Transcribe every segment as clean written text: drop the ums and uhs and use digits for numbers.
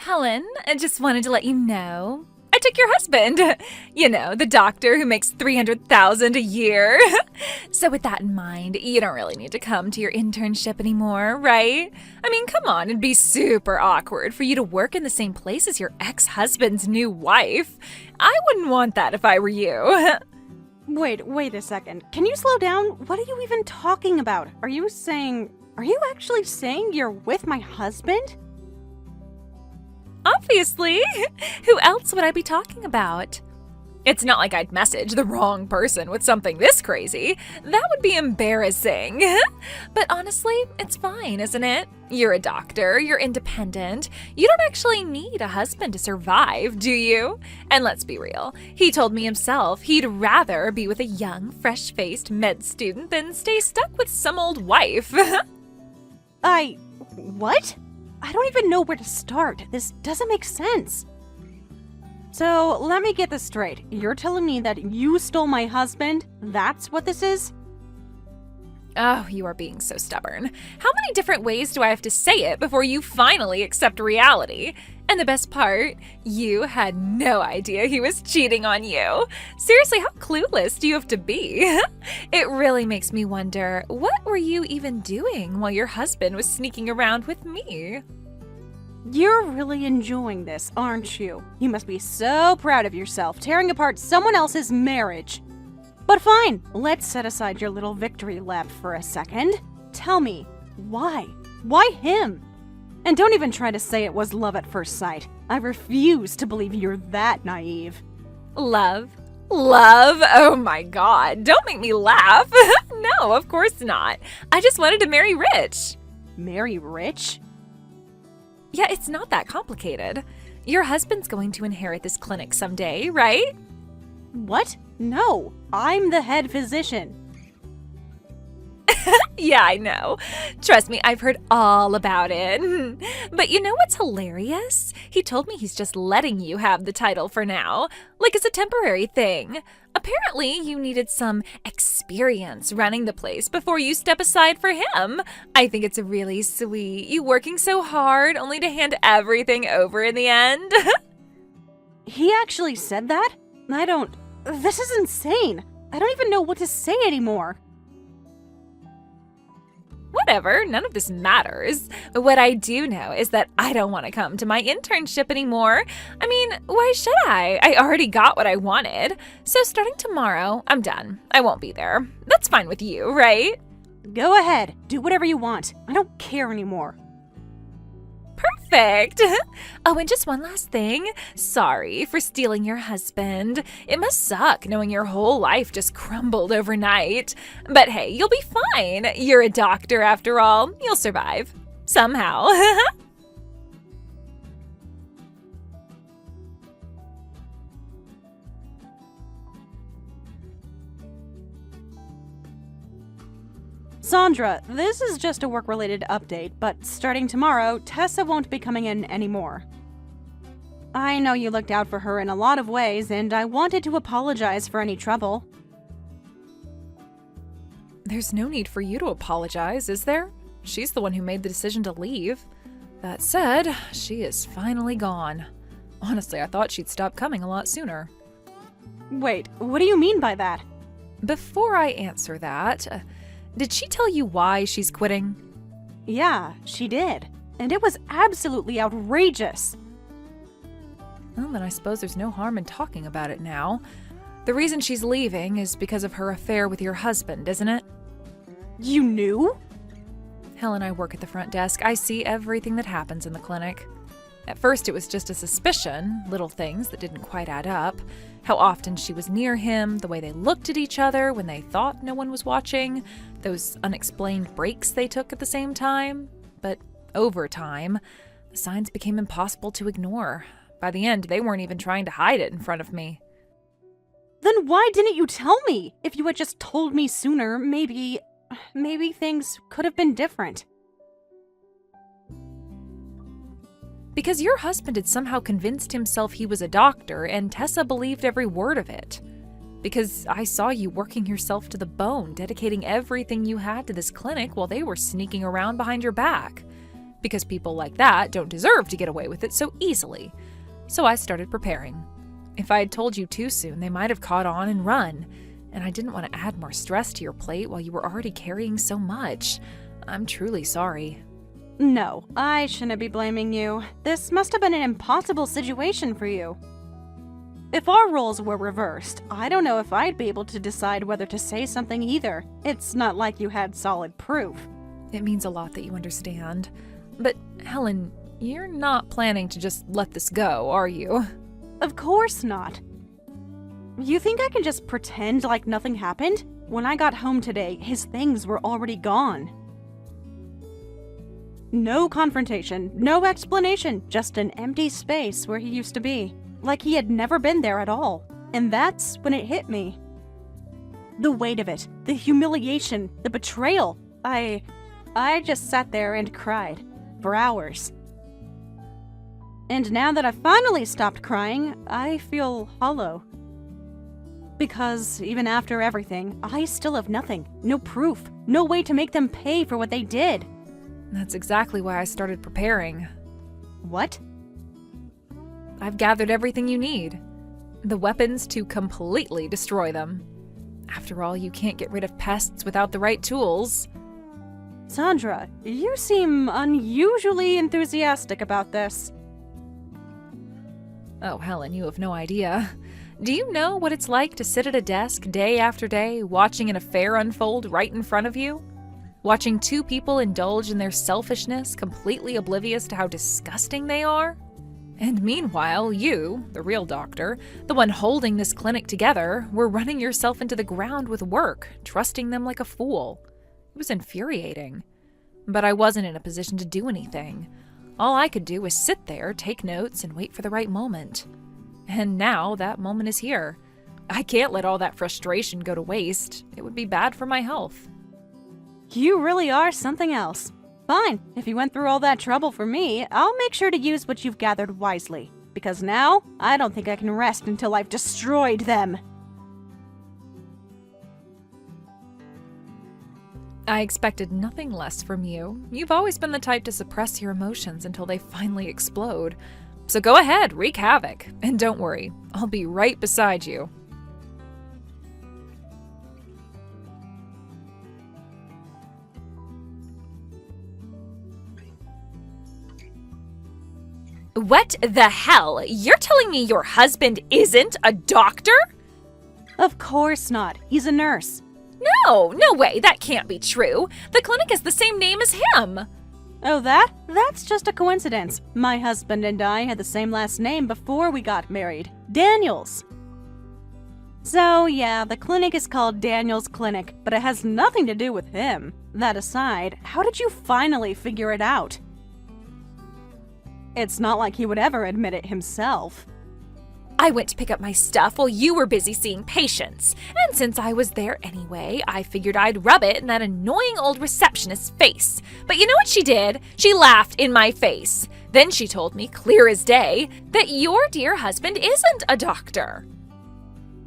Helen, I just wanted to let you know. I took your husband. You know, the doctor who makes $300,000 a year. So with that in mind, you don't really need to come to your internship anymore, right? I mean, come on, it'd be super awkward for you to work in the same place as your ex-husband's new wife. I wouldn't want that if I were you. Wait a second. Can you slow down? What are you even talking about? Are you actually saying you're with my husband? Obviously. Who else would I be talking about? It's not like I'd message the wrong person with something this crazy. That would be embarrassing. But honestly, it's fine, isn't it? You're a doctor, you're independent. You don't actually need a husband to survive, do you? And let's be real, he told me himself he'd rather be with a young, fresh-faced med student than stay stuck with some old wife. What? I don't even know where to start. This doesn't make sense. So, let me get this straight. You're telling me that you stole my husband? That's what this is? Oh, you are being so stubborn. How many different ways do I have to say it before you finally accept reality? And the best part, you had no idea he was cheating on you. Seriously, how clueless do you have to be? It really makes me wonder, what were you even doing while your husband was sneaking around with me? You're really enjoying this, aren't you? You must be so proud of yourself, tearing apart someone else's marriage. But fine, let's set aside your little victory lap for a second. Tell me, why? Why him? And don't even try to say it was love at first sight. I refuse to believe you're that naive. Love? Love? Oh my god, don't make me laugh. No, of course not. I just wanted to marry rich. Marry rich? Yeah, it's not that complicated. Your husband's going to inherit this clinic someday, right? What? No, I'm the head physician. Yeah, I know. Trust me, I've heard all about it. But you know what's hilarious? He told me he's just letting you have the title for now, like it's a temporary thing. Apparently, you needed some experience running the place before you step aside for him. I think it's really sweet. You working so hard only to hand everything over in the end. He actually said that? This is insane. I don't even know what to say anymore. Whatever, none of this matters. What I do know is that I don't want to come to my internship anymore. I mean, why should I? I already got what I wanted. So starting tomorrow, I'm done. I won't be there. That's fine with you, right? Go ahead, do whatever you want. I don't care anymore. Perfect. Oh, and just one last thing. Sorry for stealing your husband. It must suck knowing your whole life just crumbled overnight. But hey, you'll be fine. You're a doctor after all. You'll survive. Somehow. Sandra, this is just a work-related update, but starting tomorrow, Tessa won't be coming in anymore. I know you looked out for her in a lot of ways, and I wanted to apologize for any trouble. There's no need for you to apologize, is there? She's the one who made the decision to leave. That said, she is finally gone. Honestly, I thought she'd stop coming a lot sooner. Wait, what do you mean by that? Before I answer that, did she tell you why she's quitting? Yeah, she did. And it was absolutely outrageous. Well, then I suppose there's no harm in talking about it now. The reason she's leaving is because of her affair with your husband, isn't it? You knew? Helen and I work at the front desk. I see everything that happens in the clinic. At first, it was just a suspicion, little things that didn't quite add up. How often she was near him, the way they looked at each other when they thought no one was watching, those unexplained breaks they took at the same time. But over time, the signs became impossible to ignore. By the end, they weren't even trying to hide it in front of me. Then why didn't you tell me? If you had just told me sooner, maybe things could have been different. Because your husband had somehow convinced himself he was a doctor, and Tessa believed every word of it. Because I saw you working yourself to the bone, dedicating everything you had to this clinic while they were sneaking around behind your back. because people like that don't deserve to get away with it so easily. So I started preparing. If I had told you too soon, they might have caught on and run, and I didn't want to add more stress to your plate while you were already carrying so much. I'm truly sorry. No, I shouldn't be blaming you. This must have been an impossible situation for you. If our roles were reversed, I don't know if I'd be able to decide whether to say something either. It's not like you had solid proof. It means a lot that you understand. But, Helen, you're not planning to just let this go, are you? Of course not. You think I can just pretend like nothing happened? When I got home today, his things were already gone. No confrontation, no explanation, just an empty space where he used to be. Like he had never been there at all. And that's when it hit me. The weight of it, the humiliation, the betrayal. I just sat there and cried for hours. And now that I've finally stopped crying, I feel hollow. Because even after everything, I still have nothing, no proof, no way to make them pay for what they did. That's exactly why I started preparing. What? I've gathered everything you need. The weapons to completely destroy them. After all, you can't get rid of pests without the right tools. Sandra, you seem unusually enthusiastic about this. Oh, Helen, you have no idea. Do you know what it's like to sit at a desk day after day, watching an affair unfold right in front of you? Watching two people indulge in their selfishness, completely oblivious to how disgusting they are? And meanwhile, you, the real doctor, the one holding this clinic together, were running yourself into the ground with work, trusting them like a fool. It was infuriating. But I wasn't in a position to do anything. All I could do was sit there, take notes, and wait for the right moment. And now that moment is here. I can't let all that frustration go to waste. It would be bad for my health. You really are something else. Fine, if you went through all that trouble for me, I'll make sure to use what you've gathered wisely. Because now, I don't think I can rest until I've destroyed them. I expected nothing less from you. You've always been the type to suppress your emotions until they finally explode. So go ahead, wreak havoc. And don't worry, I'll be right beside you. What the hell? You're telling me your husband isn't a doctor? Of course not. He's a nurse. No way, that can't be true. The clinic has the same name as him. Oh, that's just a coincidence. My husband and I had the same last name before we got married. Daniels. So, yeah, the clinic is called Daniels Clinic, but it has nothing to do with him. That aside, how did you finally figure it out? It's not like he would ever admit it himself. I went to pick up my stuff while you were busy seeing patients. And since I was there anyway, I figured I'd rub it in that annoying old receptionist's face. But you know what she did? She laughed in my face. Then she told me, clear as day, that your dear husband isn't a doctor.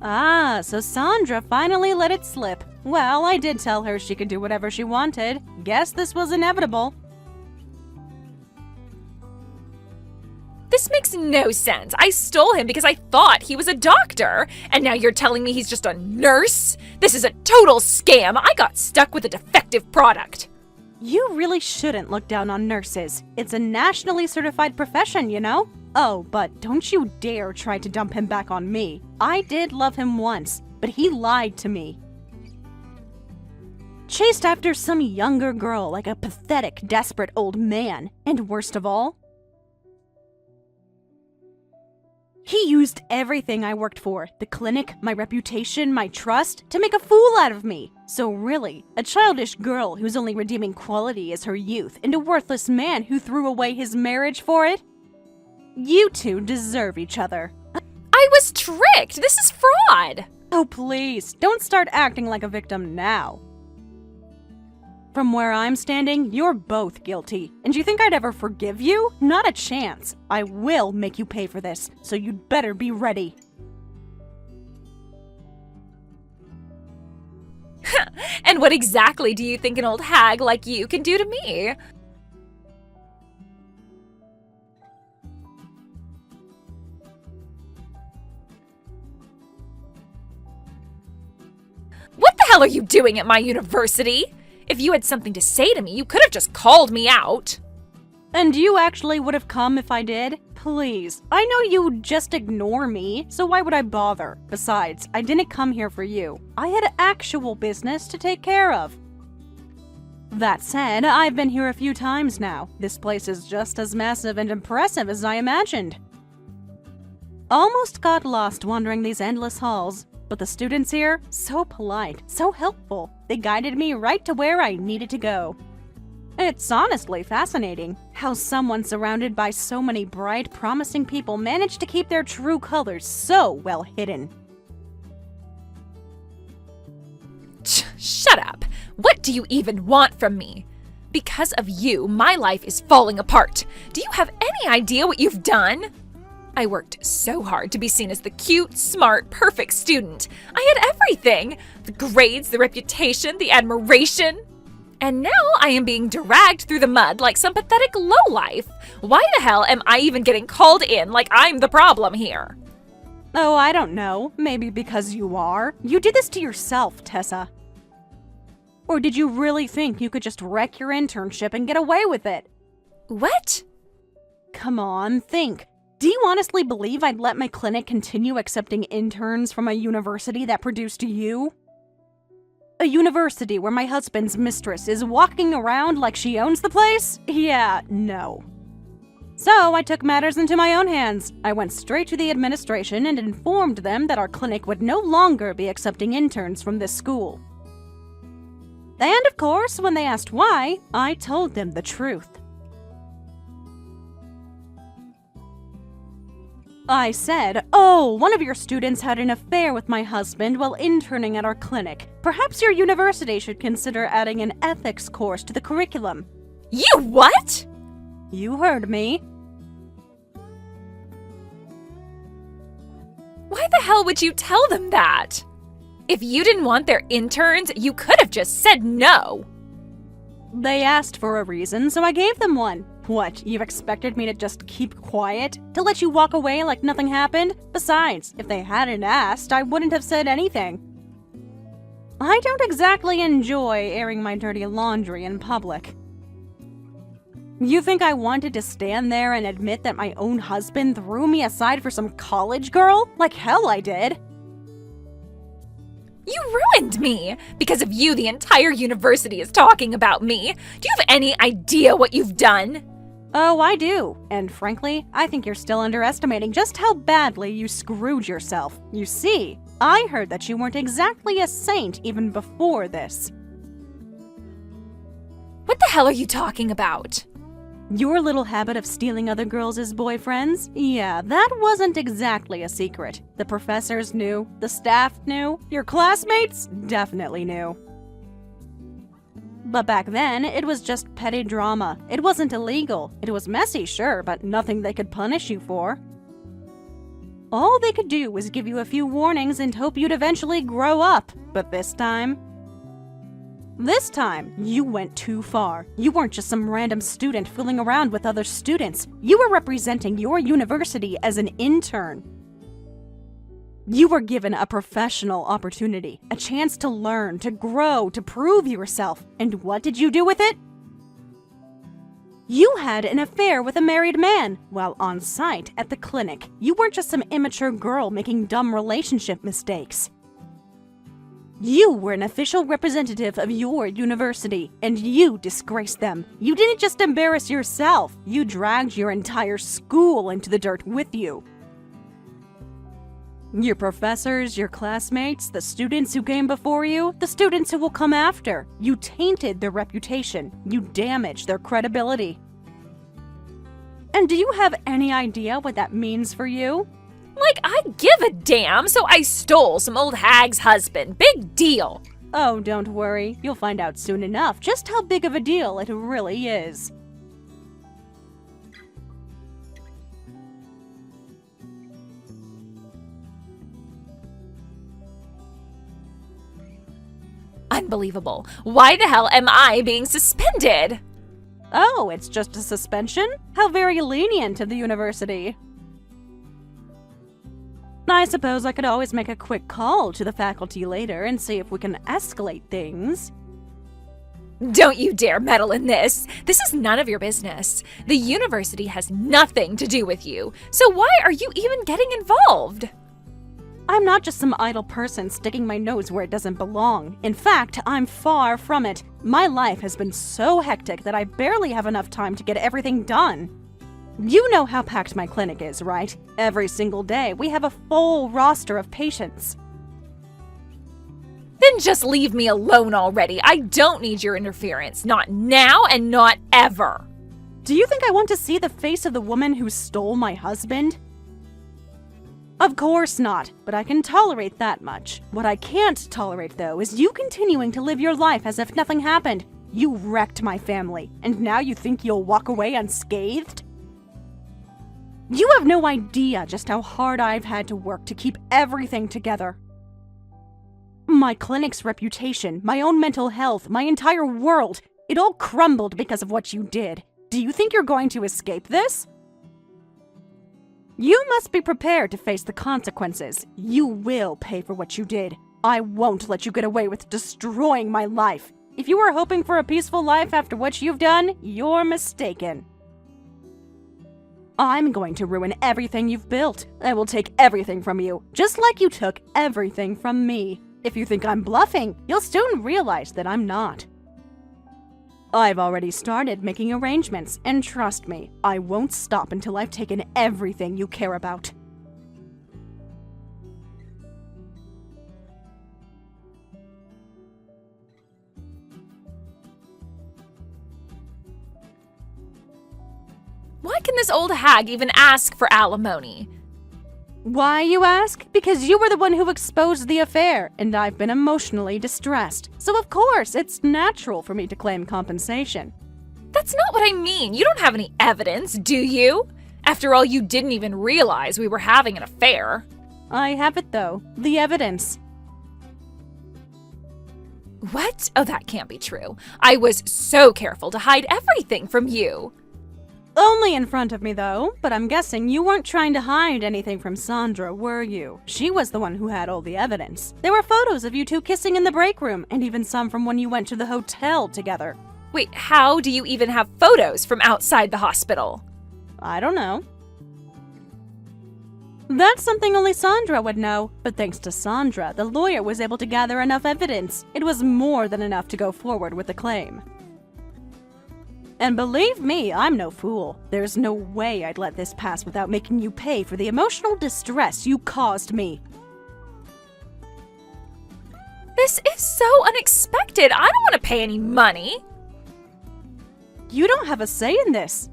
Ah, so Sandra finally let it slip. Well, I did tell her she could do whatever she wanted. Guess this was inevitable. This makes no sense. I stole him because I thought he was a doctor, and now you're telling me he's just a nurse? This is a total scam. I got stuck with a defective product. You really shouldn't look down on nurses. It's a nationally certified profession, you know? Oh, but don't you dare try to dump him back on me. I did love him once, but he lied to me. Chased after some younger girl like a pathetic, desperate old man. And worst of all, he used everything I worked for, the clinic, my reputation, my trust, to make a fool out of me. So really, a childish girl whose only redeeming quality is her youth, and a worthless man who threw away his marriage for it? You two deserve each other. I was tricked! This is fraud! Oh please, don't start acting like a victim now. From where I'm standing, you're both guilty. And you think I'd ever forgive you? Not a chance. I will make you pay for this, so you'd better be ready. And what exactly do you think an old hag like you can do to me? hell are you doing at my university? If you had something to say to me, you could have just called me out. And you actually would have come if I did? Please. I know you'd just ignore me, so why would I bother? Besides, I didn't come here for you. I had actual business to take care of. That said, I've been here a few times now. This place is just as massive and impressive as I imagined. Almost got lost wandering these endless halls, but the students here, so polite, so helpful. They guided me right to where I needed to go. It's honestly fascinating how someone surrounded by so many bright, promising people managed to keep their true colors so well hidden. Shut up! What do you even want from me? Because of you, my life is falling apart. Do you have any idea what you've done? I worked so hard to be seen as the cute, smart, perfect student. I had everything. The grades, the reputation, the admiration. And now I am being dragged through the mud like some pathetic lowlife. Why the hell am I even getting called in like I'm the problem here? Oh, I don't know. Maybe because you are. You did this to yourself, Tessa. Or did you really think you could just wreck your internship and get away with it? What? Come on, think. Do you honestly believe I'd let my clinic continue accepting interns from a university that produced you? A university where my husband's mistress is walking around like she owns the place? Yeah, no. So I took matters into my own hands. I went straight to the administration and informed them that our clinic would no longer be accepting interns from this school. And of course, when they asked why, I told them the truth. I said, "Oh, one of your students had an affair with my husband while interning at our clinic. Perhaps your university should consider adding an ethics course to the curriculum." You what? You heard me. Why the hell would you tell them that? If you didn't want their interns, you could have just said no. They asked for a reason, so I gave them one. What, you expected me to just keep quiet? To let you walk away like nothing happened? Besides, if they hadn't asked, I wouldn't have said anything. I don't exactly enjoy airing my dirty laundry in public. You think I wanted to stand there and admit that my own husband threw me aside for some college girl? Like hell I did. You ruined me! Because of you, the entire university is talking about me. Do you have any idea what you've done? Oh, I do. And frankly, I think you're still underestimating just how badly you screwed yourself. You see, I heard that you weren't exactly a saint even before this. What the hell are you talking about? Your little habit of stealing other girls' boyfriends? Yeah, that wasn't exactly a secret. The professors knew, the staff knew, your classmates definitely knew. But back then, it was just petty drama. It wasn't illegal. It was messy, sure, but nothing they could punish you for. All they could do was give you a few warnings and hope you'd eventually grow up. But this time, you went too far. You weren't just some random student fooling around with other students. You were representing your university as an intern. You were given a professional opportunity, a chance to learn, to grow, to prove yourself. And what did you do with it? You had an affair with a married man while on site at the clinic. You weren't just some immature girl making dumb relationship mistakes. You were an official representative of your university, and you disgraced them. You didn't just embarrass yourself, you dragged your entire school into the dirt with you. Your professors, your classmates, the students who came before you, the students who will come after. You tainted their reputation. You damaged their credibility. And do you have any idea what that means for you? Like, I give a damn, so I stole some old hag's husband. Big deal. Oh, don't worry. You'll find out soon enough just how big of a deal it really is. Unbelievable. Why the hell am I being suspended? Oh, it's just a suspension? How very lenient of the university. I suppose I could always make a quick call to the faculty later and see if we can escalate things. Don't you dare meddle in this! This is none of your business. The university has nothing to do with you, so why are you even getting involved? I'm not just some idle person sticking my nose where it doesn't belong. In fact, I'm far from it. My life has been so hectic that I barely have enough time to get everything done. You know how packed my clinic is, right? Every single day, we have a full roster of patients. Then just leave me alone already. I don't need your interference. Not now and not ever. Do you think I want to see the face of the woman who stole my husband? Of course not, but I can tolerate that much. What I can't tolerate, though, is you continuing to live your life as if nothing happened. You wrecked my family, and now you think you'll walk away unscathed? You have no idea just how hard I've had to work to keep everything together. My clinic's reputation, my own mental health, my entire world, it all crumbled because of what you did. Do you think you're going to escape this? You must be prepared to face the consequences. You will pay for what you did. I won't let you get away with destroying my life. If you were hoping for a peaceful life after what you've done, you're mistaken. I'm going to ruin everything you've built. I will take everything from you, just like you took everything from me. If you think I'm bluffing, you'll soon realize that I'm not. I've already started making arrangements, and trust me, I won't stop until I've taken everything you care about. Why can this old hag even ask for alimony? Why, you ask? Because you were the one who exposed the affair, and I've been emotionally distressed. So of course, it's natural for me to claim compensation. That's not what I mean. You don't have any evidence, do you? After all, you didn't even realize we were having an affair. I have it, though. The evidence. What? Oh, that can't be true. I was so careful to hide everything from you. Only in front of me, though. But I'm guessing you weren't trying to hide anything from Sandra, were you? She was the one who had all the evidence. There were photos of you two kissing in the break room, and even some from when you went to the hotel together. Wait, how do you even have photos from outside the hospital? I don't know. That's something only Sandra would know. But thanks to Sandra, the lawyer was able to gather enough evidence. It was more than enough to go forward with the claim. And believe me, I'm no fool. There's no way I'd let this pass without making you pay for the emotional distress you caused me. This is so unexpected. I don't want to pay any money. You don't have a say in this.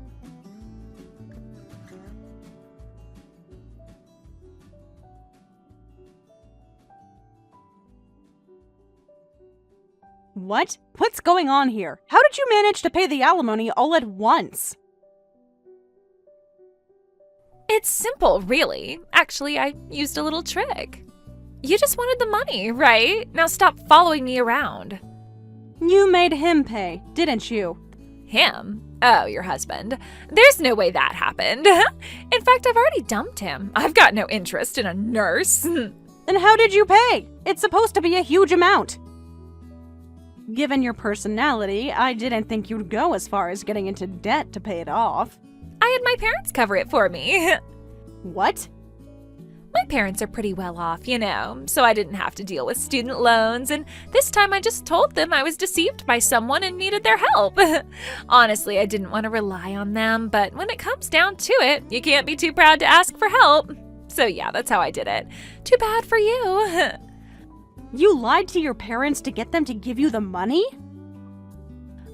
What? What's going on here? How did you manage to pay the alimony all at once? It's simple, really. Actually, I used a little trick. You just wanted the money, right? Now stop following me around. You made him pay, didn't you? Him? Oh, your husband. There's no way that happened. In fact, I've already dumped him. I've got no interest in a nurse. Then how did you pay? It's supposed to be a huge amount. Given your personality, I didn't think you'd go as far as getting into debt to pay it off. I had my parents cover it for me. What? My parents are pretty well off, you know, so I didn't have to deal with student loans, and this time I just told them I was deceived by someone and needed their help. Honestly, I didn't want to rely on them, but when it comes down to it, you can't be too proud to ask for help. So yeah, that's how I did it. Too bad for you. You lied to your parents to get them to give you the money?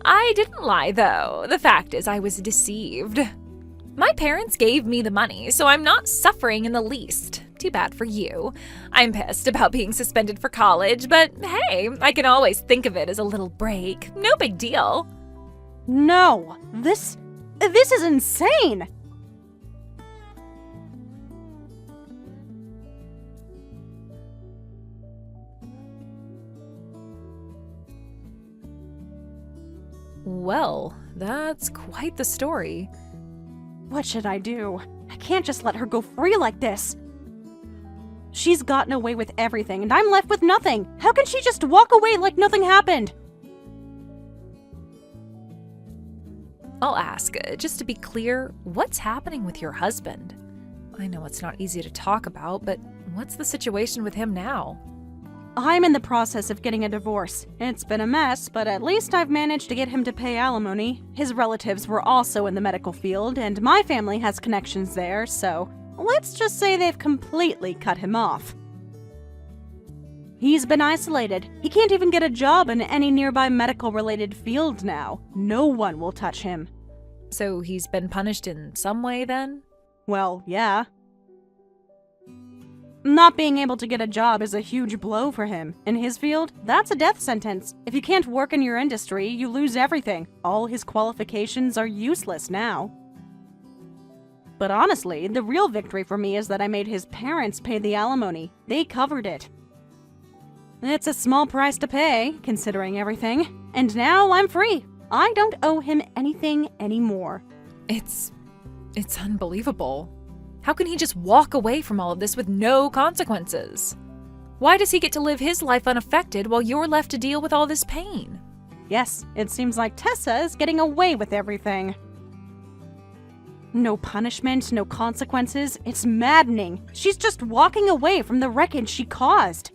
I didn't lie, though. The fact is I was deceived. My parents gave me the money, so I'm not suffering in the least. Too bad for you. I'm pissed about being suspended for college, but hey, I can always think of it as a little break. No big deal. No, this is insane. Well, that's quite the story. What should I do? I can't just let her go free like this. She's gotten away with everything, and I'm left with nothing. How can she just walk away like nothing happened? I'll ask, just to be clear, what's happening with your husband? I know it's not easy to talk about, but what's the situation with him now? I'm in the process of getting a divorce. It's been a mess, but at least I've managed to get him to pay alimony. His relatives were also in the medical field, and my family has connections there, so let's just say they've completely cut him off. He's been isolated. He can't even get a job in any nearby medical-related field now. No one will touch him. So he's been punished in some way then? Well, yeah. Not being able to get a job is a huge blow for him. In his field, that's a death sentence. If you can't work in your industry, you lose everything. All his qualifications are useless now. But honestly, the real victory for me is that I made his parents pay the alimony. They covered it. It's a small price to pay, considering everything. And now I'm free. I don't owe him anything anymore. It's unbelievable. How can he just walk away from all of this with no consequences? Why does he get to live his life unaffected while you're left to deal with all this pain? Yes, it seems like Tessa is getting away with everything. No punishment, no consequences. It's maddening. She's just walking away from the wreckage she caused.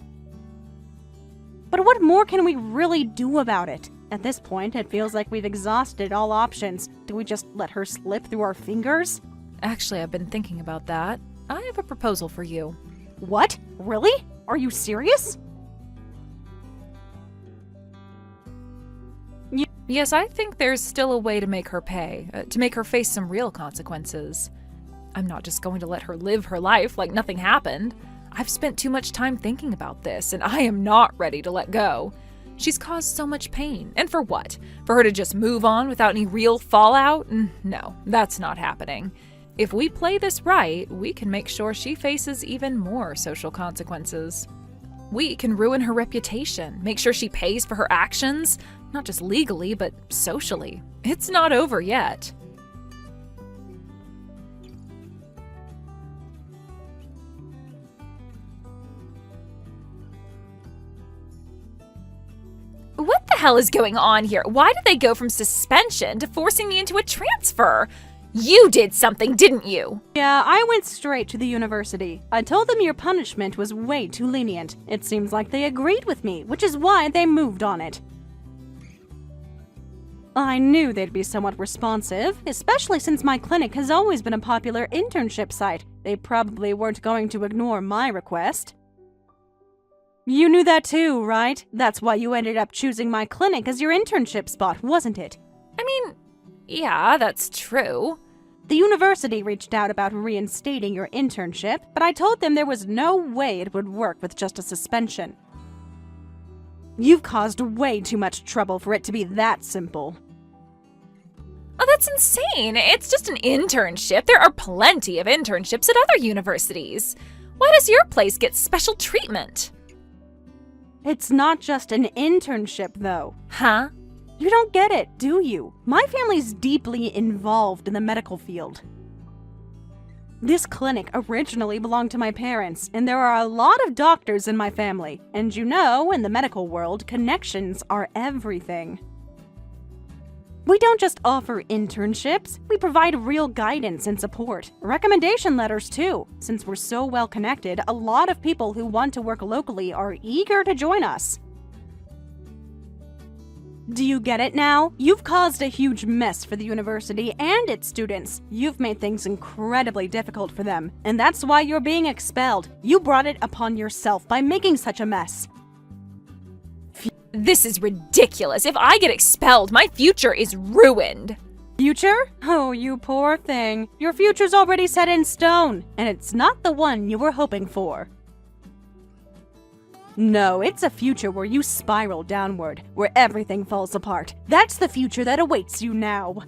But what more can we really do about it? At this point, it feels like we've exhausted all options. Do we just let her slip through our fingers? Actually, I've been thinking about that. I have a proposal for you. What? Really? Are you serious? Yes, I think there's still a way to make her pay, to make her face some real consequences. I'm not just going to let her live her life like nothing happened. I've spent too much time thinking about this, and I am not ready to let go. She's caused so much pain, and for what? For her to just move on without any real fallout? No, that's not happening. If we play this right, we can make sure she faces even more social consequences. We can ruin her reputation, make sure she pays for her actions, not just legally, but socially. It's not over yet. What the hell is going on here? Why did they go from suspension to forcing me into a transfer? You did something, didn't you? Yeah, I went straight to the university. I told them your punishment was way too lenient. It seems like they agreed with me, which is why they moved on it. I knew they'd be somewhat responsive, especially since my clinic has always been a popular internship site. They probably weren't going to ignore my request. You knew that too, right? That's why you ended up choosing my clinic as your internship spot, wasn't it? I mean, yeah, that's true. The university reached out about reinstating your internship, but I told them there was no way it would work with just a suspension. You've caused way too much trouble for it to be that simple. Oh, that's insane. It's just an internship. There are plenty of internships at other universities. Why does your place get special treatment? It's not just an internship, though. Huh? You don't get it, do you? My family's deeply involved in the medical field. This clinic originally belonged to my parents, and there are a lot of doctors in my family. And you know, in the medical world, connections are everything. We don't just offer internships, we provide real guidance and support. Recommendation letters, too. Since we're so well connected, a lot of people who want to work locally are eager to join us. Do you get it now? You've caused a huge mess for the university and its students. You've made things incredibly difficult for them, and that's why you're being expelled. You brought it upon yourself by making such a mess. This is ridiculous. If I get expelled, my future is ruined. Future? Oh, you poor thing. Your future's already set in stone, and it's not the one you were hoping for. No, it's a future where you spiral downward, where everything falls apart. That's the future that awaits you now.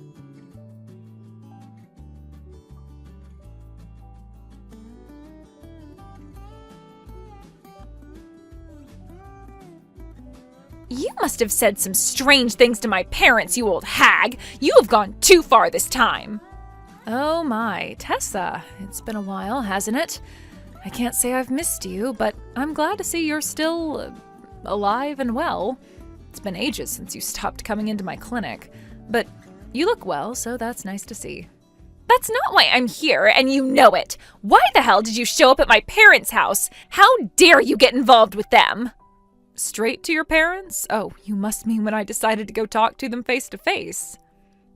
You must have said some strange things to my parents, you old hag. You have gone too far this time. Oh my, Tessa. It's been a while, hasn't it? I can't say I've missed you, but I'm glad to see you're still alive and well. It's been ages since you stopped coming into my clinic, but you look well, so that's nice to see. That's not why I'm here, and you know it. Why the hell did you show up at my parents' house? How dare you get involved with them? Straight to your parents? Oh, you must mean when I decided to go talk to them face to face.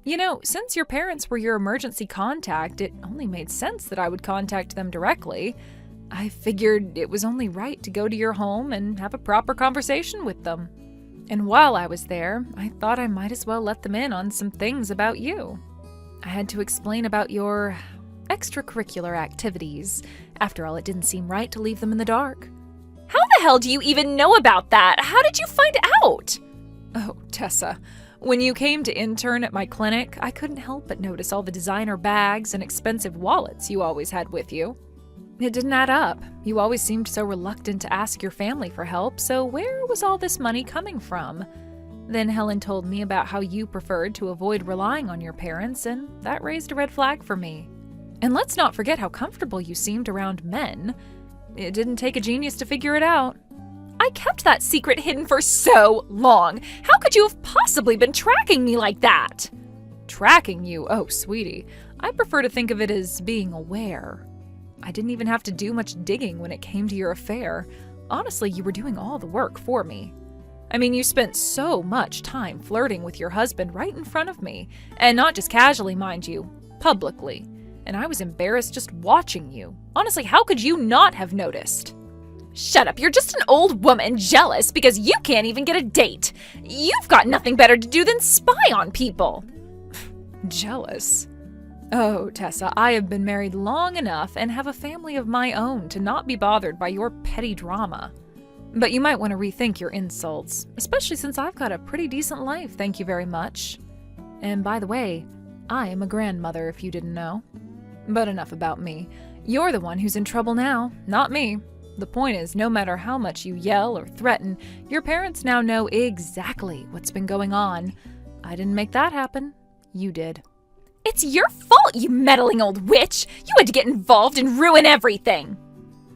You know, since your parents were your emergency contact, it only made sense that I would contact them directly. I figured it was only right to go to your home and have a proper conversation with them. And while I was there, I thought I might as well let them in on some things about you. I had to explain about your extracurricular activities. After all, it didn't seem right to leave them in the dark. How the hell do you even know about that? How did you find out? Oh, Tessa, when you came to intern at my clinic, I couldn't help but notice all the designer bags and expensive wallets you always had with you. It didn't add up. You always seemed so reluctant to ask your family for help, so where was all this money coming from? Then Helen told me about how you preferred to avoid relying on your parents, and that raised a red flag for me. And let's not forget how comfortable you seemed around men. It didn't take a genius to figure it out. I kept that secret hidden for so long. How could you have possibly been tracking me like that? Tracking you? Oh, sweetie. I prefer to think of it as being aware. I didn't even have to do much digging when it came to your affair. Honestly, you were doing all the work for me. I mean, you spent so much time flirting with your husband right in front of me. And not just casually, mind you, publicly. And I was embarrassed just watching you. Honestly, how could you not have noticed? Shut up, you're just an old woman jealous because you can't even get a date. You've got nothing better to do than spy on people. Jealous? Oh, Tessa, I have been married long enough and have a family of my own to not be bothered by your petty drama. But you might want to rethink your insults, especially since I've got a pretty decent life, thank you very much. And by the way, I am a grandmother if you didn't know. But enough about me. You're the one who's in trouble now, not me. The point is, no matter how much you yell or threaten, your parents now know exactly what's been going on. I didn't make that happen. You did. It's your fault, you meddling old witch! You had to get involved and ruin everything!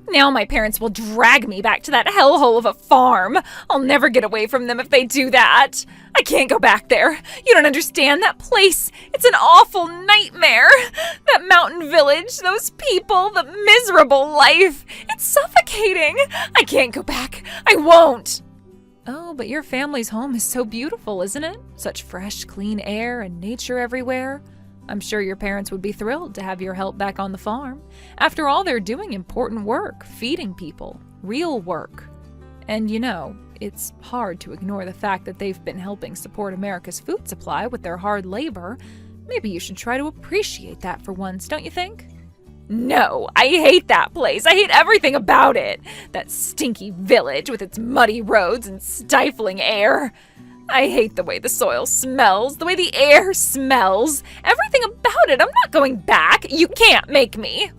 Now my parents will drag me back to that hellhole of a farm. I'll never get away from them if they do that. I can't go back there. You don't understand that place. It's an awful nightmare. That mountain village, those people, the miserable life. It's suffocating. I can't go back. I won't. Oh, but your family's home is so beautiful, isn't it? Such fresh, clean air and nature everywhere. I'm sure your parents would be thrilled to have your help back on the farm. After all, they're doing important work, feeding people, real work. And you know, it's hard to ignore the fact that they've been helping support America's food supply with their hard labor. Maybe you should try to appreciate that for once, don't you think? No, I hate that place. I hate everything about it. That stinky village with its muddy roads and stifling air. I hate the way the soil smells, the way the air smells. Everything about it. I'm not going back. You can't make me.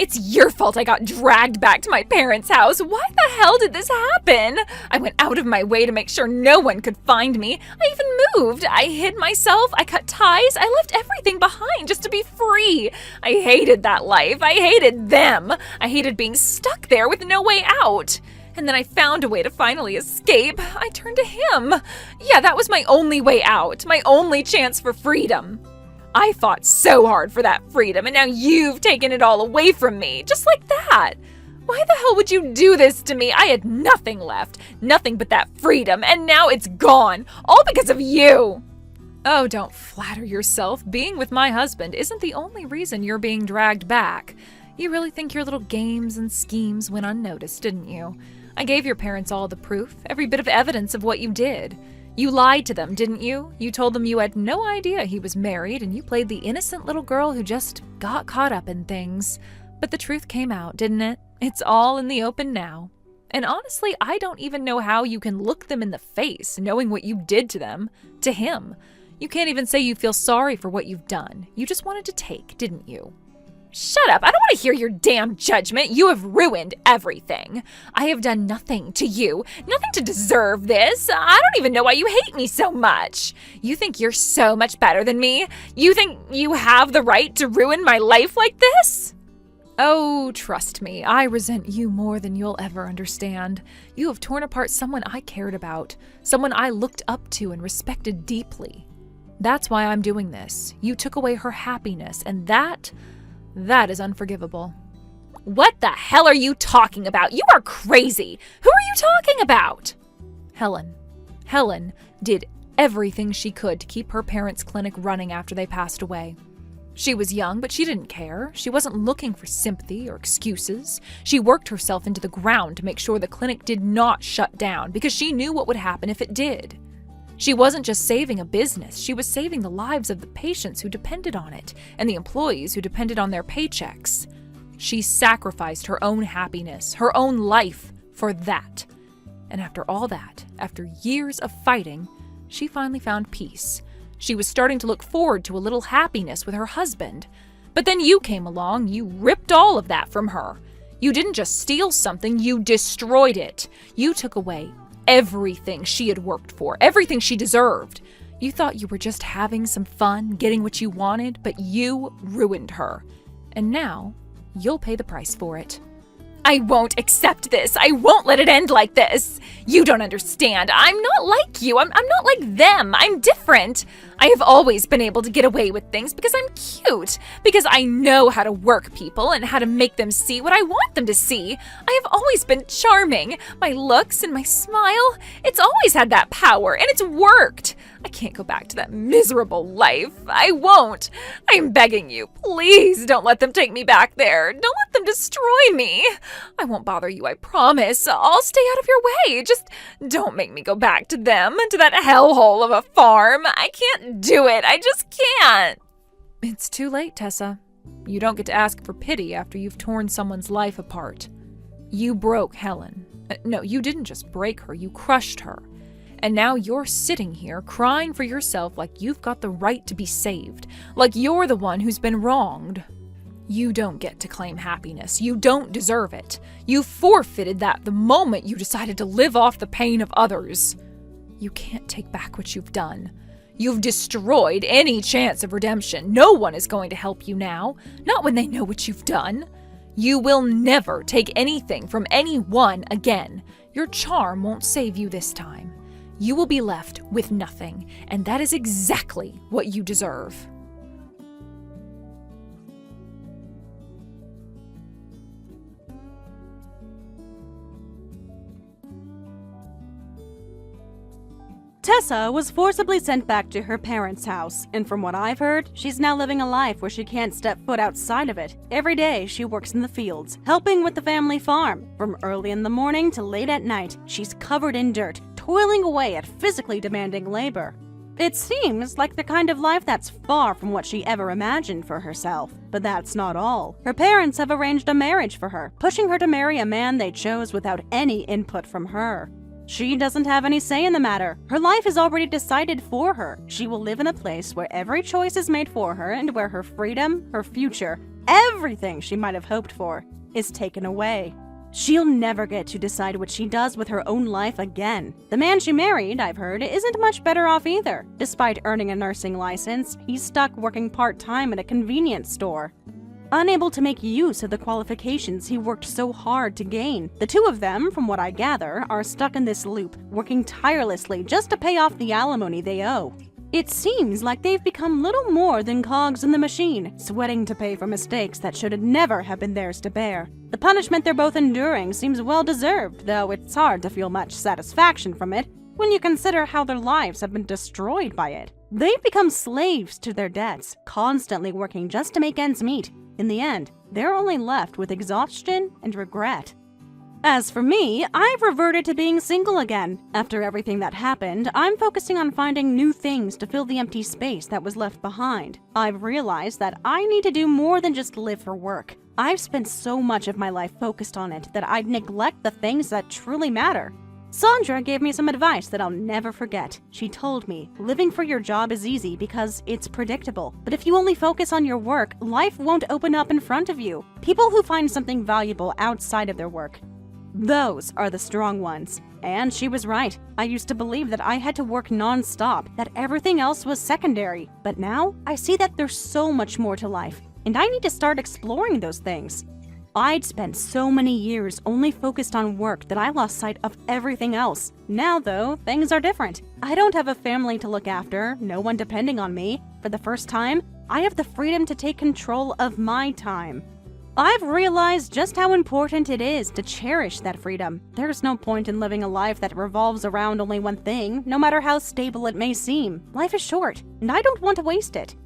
It's your fault I got dragged back to my parents' house. Why the hell did this happen? I went out of my way to make sure no one could find me. I even moved. I hid myself. I cut ties. I left everything behind just to be free. I hated that life. I hated them. I hated being stuck there with no way out. And then I found a way to finally escape. I turned to him. Yeah, that was my only way out. My only chance for freedom. I fought so hard for that freedom, and now you've taken it all away from me, just like that. Why the hell would you do this to me? I had nothing left, nothing but that freedom, and now it's gone, all because of you. Oh, don't flatter yourself. Being with my husband isn't the only reason you're being dragged back. You really think your little games and schemes went unnoticed, didn't you? I gave your parents all the proof, every bit of evidence of what you did. You lied to them, didn't you? You told them you had no idea he was married, and you played the innocent little girl who just got caught up in things. But the truth came out, didn't it? It's all in the open now. And honestly, I don't even know how you can look them in the face, knowing what you did to them, to him. You can't even say you feel sorry for what you've done. You just wanted to take, didn't you? Shut up. I don't want to hear your damn judgment. You have ruined everything. I have done nothing to you, nothing to deserve this. I don't even know why you hate me so much. You think you're so much better than me? You think you have the right to ruin my life like this? Oh, trust me, I resent you more than you'll ever understand. You have torn apart someone I cared about, someone I looked up to and respected deeply. That's why I'm doing this. You took away her happiness, and that is unforgivable. What the hell are you talking about? You are crazy. Who are you talking about? Helen. Helen did everything she could to keep her parents' clinic running after they passed away. She was young, but she didn't care. She wasn't looking for sympathy or excuses. She worked herself into the ground to make sure the clinic did not shut down because she knew what would happen if it did. She wasn't just saving a business, she was saving the lives of the patients who depended on it and the employees who depended on their paychecks. She sacrificed her own happiness, her own life for that. And after all that, after years of fighting, she finally found peace. She was starting to look forward to a little happiness with her husband. But then you came along, you ripped all of that from her. You didn't just steal something, you destroyed it. You took away everything she had worked for, everything she deserved. You thought you were just having some fun, getting what you wanted, but you ruined her. And now, you'll pay the price for it. I won't accept this. I won't let it end like this. You don't understand. I'm not like you. I'm not like them. I'm different. I have always been able to get away with things because I'm cute, because I know how to work people and how to make them see what I want them to see. I have always been charming. My looks and my smile, it's always had that power, and it's worked. I can't go back to that miserable life. I won't. I'm begging you. Please don't let them take me back there. Don't let them destroy me. I won't bother you, I promise. I'll stay out of your way. Just don't make me go back to them, to that hellhole of a farm. I can't do it. I just can't. It's too late, Tessa. You don't get to ask for pity after you've torn someone's life apart. You broke Helen. No, you didn't just break her, you crushed her. And now you're sitting here crying for yourself like you've got the right to be saved, like you're the one who's been wronged. You don't get to claim happiness. You don't deserve it. You forfeited that the moment you decided to live off the pain of others. You can't take back what you've done. You've destroyed any chance of redemption. No one is going to help you now, not when they know what you've done. You will never take anything from anyone again. Your charm won't save you this time. You will be left with nothing, and that is exactly what you deserve. Tessa was forcibly sent back to her parents' house, and from what I've heard, she's now living a life where she can't step foot outside of it. Every day, she works in the fields, helping with the family farm. From early in the morning to late at night, she's covered in dirt, toiling away at physically demanding labor. It seems like the kind of life that's far from what she ever imagined for herself. But that's not all. Her parents have arranged a marriage for her, pushing her to marry a man they chose without any input from her. She doesn't have any say in the matter. Her life is already decided for her. She will live in a place where every choice is made for her and where her freedom, her future, everything she might have hoped for, is taken away. She'll never get to decide what she does with her own life again. The man she married, I've heard, isn't much better off either. Despite earning a nursing license, he's stuck working part-time at a convenience store, unable to make use of the qualifications he worked so hard to gain. The two of them, from what I gather, are stuck in this loop, working tirelessly just to pay off the alimony they owe. It seems like they've become little more than cogs in the machine, sweating to pay for mistakes that should never have been theirs to bear. The punishment they're both enduring seems well-deserved, though it's hard to feel much satisfaction from it when you consider how their lives have been destroyed by it. They've become slaves to their debts, constantly working just to make ends meet. In the end, they're only left with exhaustion and regret. As for me, I've reverted to being single again. After everything that happened, I'm focusing on finding new things to fill the empty space that was left behind. I've realized that I need to do more than just live for work. I've spent so much of my life focused on it that I'd neglect the things that truly matter. Sandra gave me some advice that I'll never forget. She told me, living for your job is easy because it's predictable. But if you only focus on your work, life won't open up in front of you. People who find something valuable outside of their work, those are the strong ones. And she was right. I used to believe that I had to work non-stop, that everything else was secondary. But now, I see that there's so much more to life, and I need to start exploring those things. I'd spent so many years only focused on work that I lost sight of everything else. Now, though, things are different. I don't have a family to look after, no one depending on me. For the first time, I have the freedom to take control of my time. I've realized just how important it is to cherish that freedom. There's no point in living a life that revolves around only one thing, no matter how stable it may seem. Life is short, and I don't want to waste it.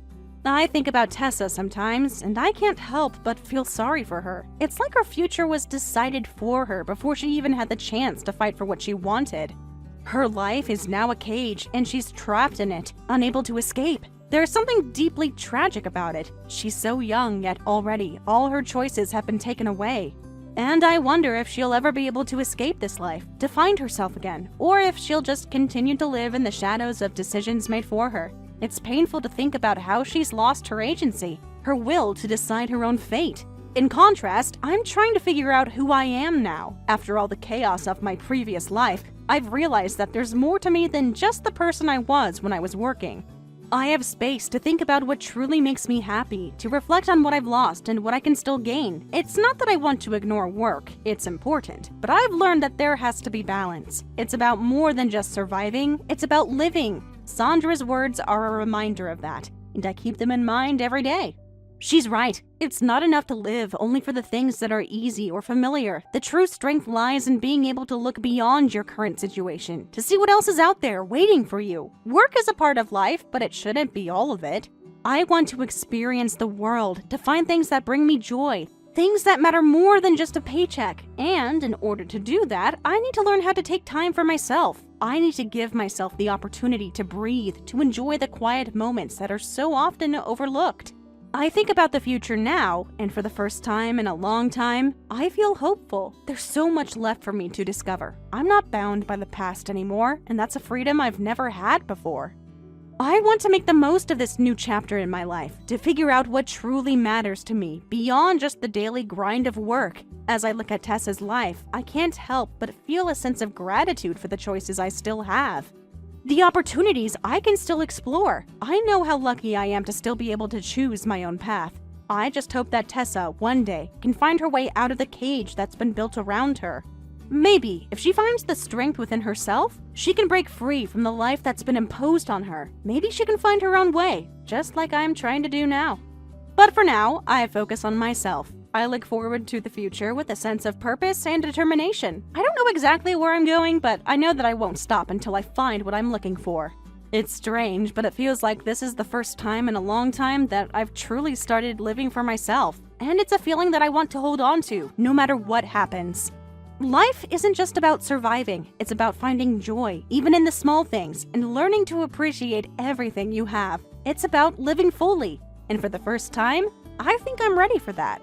I think about Tessa sometimes, and I can't help but feel sorry for her. It's like her future was decided for her before she even had the chance to fight for what she wanted. Her life is now a cage, and she's trapped in it, unable to escape. There's something deeply tragic about it. She's so young, yet already all her choices have been taken away. And I wonder if she'll ever be able to escape this life, to find herself again, or if she'll just continue to live in the shadows of decisions made for her. It's painful to think about how she's lost her agency, her will to decide her own fate. In contrast, I'm trying to figure out who I am now. After all the chaos of my previous life, I've realized that there's more to me than just the person I was when I was working. I have space to think about what truly makes me happy, to reflect on what I've lost and what I can still gain. It's not that I want to ignore work, it's important, but I've learned that there has to be balance. It's about more than just surviving, it's about living. Sandra's words are a reminder of that, and I keep them in mind every day. She's right. It's not enough to live only for the things that are easy or familiar. The true strength lies in being able to look beyond your current situation, to see what else is out there waiting for you. Work is a part of life, but it shouldn't be all of it. I want to experience the world, to find things that bring me joy, things that matter more than just a paycheck. And in order to do that, I need to learn how to take time for myself. I need to give myself the opportunity to breathe, to enjoy the quiet moments that are so often overlooked. I think about the future now, and for the first time in a long time, I feel hopeful. There's so much left for me to discover. I'm not bound by the past anymore, and that's a freedom I've never had before. I want to make the most of this new chapter in my life, to figure out what truly matters to me, beyond just the daily grind of work. As I look at Tessa's life, I can't help but feel a sense of gratitude for the choices I still have. The opportunities I can still explore. I know how lucky I am to still be able to choose my own path. I just hope that Tessa, one day, can find her way out of the cage that's been built around her. Maybe, if she finds the strength within herself, she can break free from the life that's been imposed on her. Maybe she can find her own way, just like I'm trying to do now. But for now, I focus on myself. I look forward to the future with a sense of purpose and determination. I don't know exactly where I'm going, but I know that I won't stop until I find what I'm looking for. It's strange, but it feels like this is the first time in a long time that I've truly started living for myself. And it's a feeling that I want to hold on to, no matter what happens. Life isn't just about surviving, it's about finding joy, even in the small things, and learning to appreciate everything you have. It's about living fully. And for the first time, I think I'm ready for that.